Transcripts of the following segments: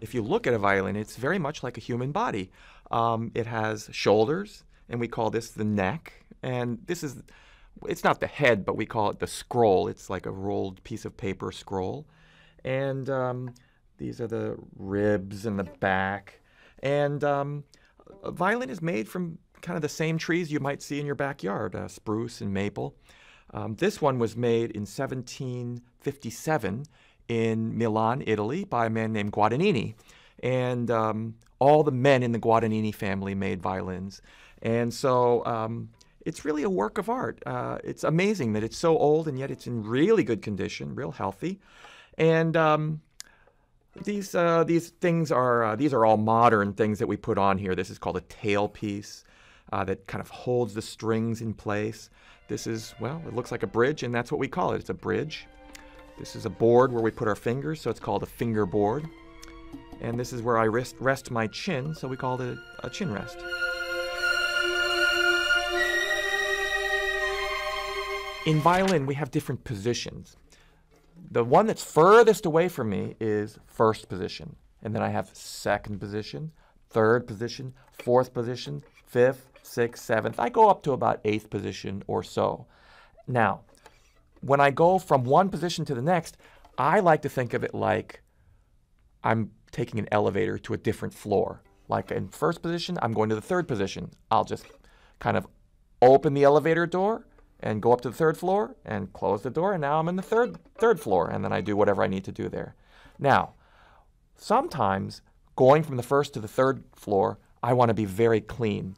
if you look at a violin, it's very much like a human body. It has shoulders, and we call this the neck. And it's not the head, but we call it the scroll. It's like a rolled piece of paper scroll. And these are the ribs and the back. And a violin is made from kind of the same trees you might see in your backyard, spruce and maple. This one was made in 1757 in Milan, Italy, by a man named Guadagnini. And all the men in the Guadagnini family made violins. And so it's really a work of art. It's amazing that it's so old and yet it's in really good condition, real healthy. And these things are these are all modern things that we put on here. This is called a tailpiece that kind of holds the strings in place. This is, well, it looks like a bridge, and that's what we call it. It's a bridge. This is a board where we put our fingers, so it's called a fingerboard. And this is where I rest my chin, so we call it a chin rest. In violin, we have different positions. The one that's furthest away from me is first position. And then I have second position, third position, fourth position, fifth, sixth, seventh. I go up to about eighth position or so. Now, when I go from one position to the next, I like to think of it like I'm taking an elevator to a different floor. Like in first position, I'm going to the third position. I'll just kind of open the elevator door and go up to the third floor and close the door, and now I'm in the third floor, and then I do whatever I need to do there. Now, sometimes going from the first to the third floor, I want to be very clean.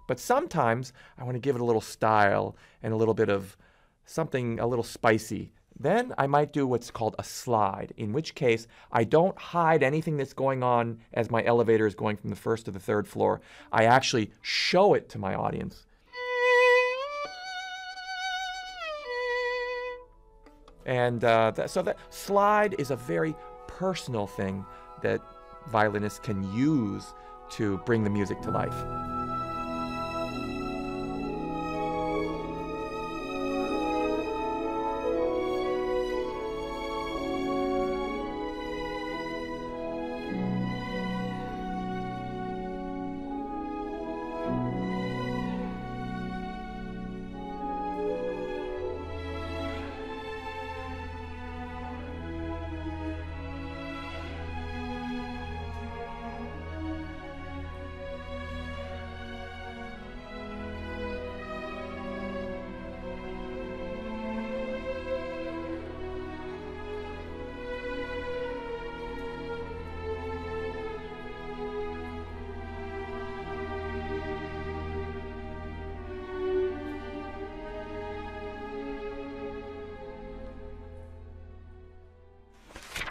But sometimes I want to give it a little style and a little bit of something a little spicy. Then I might do what's called a slide, in which case I don't hide anything that's going on as my elevator is going from the first to the third floor. I actually show it to my audience. And so that slide is a very personal thing that violinists can use to bring the music to life.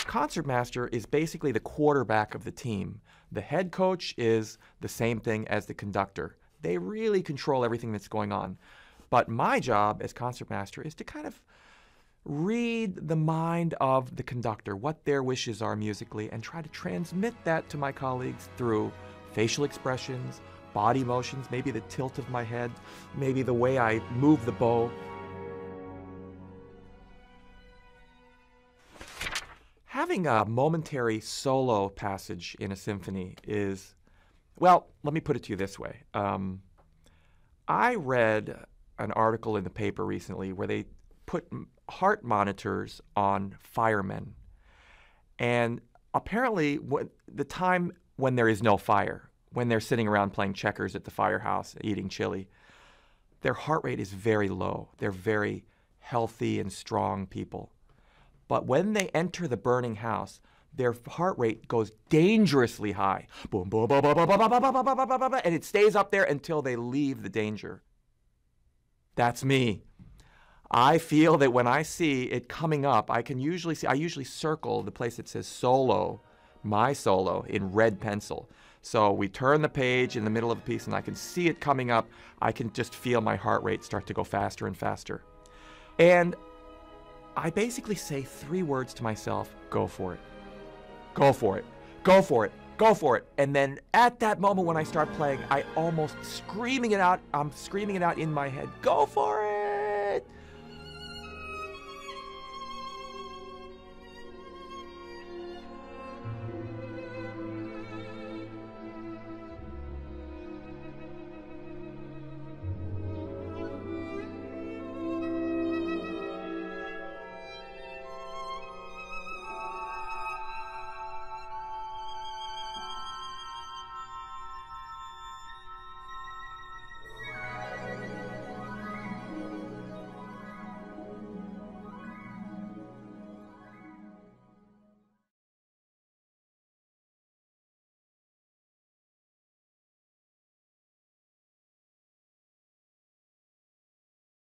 Concertmaster is basically the quarterback of the team. The head coach is the same thing as the conductor. They really control everything that's going on. But my job as concertmaster is to kind of read the mind of the conductor, what their wishes are musically, and try to transmit that to my colleagues through facial expressions, body motions, maybe the tilt of my head, maybe the way I move the bow. Having a momentary solo passage in a symphony is, well, let me put it to you this way. I read an article in the paper recently where they put heart monitors on firemen. And apparently, the time when there is no fire, when they're sitting around playing checkers at the firehouse, eating chili, their heart rate is very low. They're very healthy and strong people. But when they enter the burning house, their heart rate goes dangerously high. Boom, boom, boom, boom, boom, boom, boom, boom, boom, boom, boom, boom, and it stays up there until they leave the danger. That's me. I feel that when I see it coming up, I usually circle the place that says solo, my solo, in red pencil. So we turn the page in the middle of the piece and I can see it coming up. I can just feel my heart rate start to go faster and faster. And I basically say 3 words to myself: go for it, go for it, go for it, go for it. And then at that moment when I start playing, I almost screaming it out, I'm screaming it out in my head, go for it!